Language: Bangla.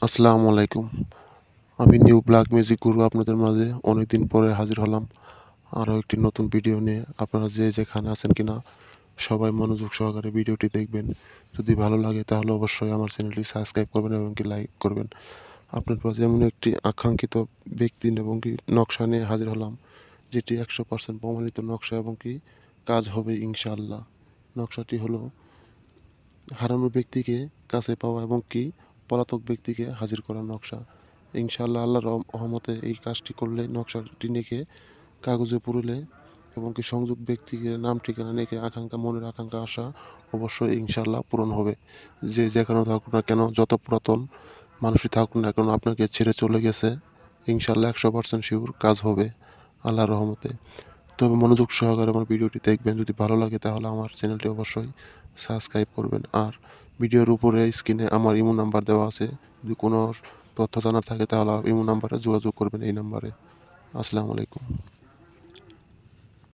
আসসালামু আলাইকুম। আমি নিউ ব্ল্যাক ম্যাজিক গুরু আপনাদের মাঝে অনেকদিন পরে হাজির হলাম আরও একটি নতুন ভিডিও নিয়ে। আপনারা যে যেখানে আছেন কিনা সবাই মনোযোগ সহকারে ভিডিওটি দেখবেন। যদি ভালো লাগে তাহলে অবশ্যই আমার চ্যানেলটি সাবস্ক্রাইব করবেন এবং কি লাইক করবেন। আপনার মাঝে এমন একটি আকাঙ্ক্ষিত ব্যক্তি এবং কি নকশা নিয়ে হাজির হলাম, যেটি 100% প্রমাণিত নকশা এবং কি কাজ হবে ইনশাআল্লাহ। নকশাটি হলো হারানো ব্যক্তিকে কাছে পাওয়া এবং কি পলাতক ব্যক্তিকে হাজির করার নকশা। ইনশাআল্লাহ আল্লাহর রহমতে এই কাজটি করলে, নকশাটি লিখে কাগজে পুরলে এবং কি সংযোগ ব্যক্তিকে নাম ঠিকানা লিখে মনের আকাঙ্ক্ষা আশা অবশ্যই ইনশাআল্লাহ পূরণ হবে। যে যেখানে থাকুক না কেন, যত পুরাতন মানুষই থাকুক না কেন, আপনাকে ছেড়ে চলে গেছে, ইনশাআল্লাহ 100% শিওর কাজ হবে আল্লাহর রহমতে। তবে মনোযোগ সহকারে আমার ভিডিওটি দেখবেন। যদি ভালো লাগে তাহলে আমার চ্যানেলটি অবশ্যই সাবস্ক্রাইব করবেন। আর ভিডিওর উপরে স্ক্রিনে আমার ইমো নাম্বার দেওয়া আছে। যদি কোনো তথ্য জানার থাকে তাহলে ইমো নাম্বারে যোগাযোগ করবেন, এই নাম্বারে। আসসালামু আলাইকুম।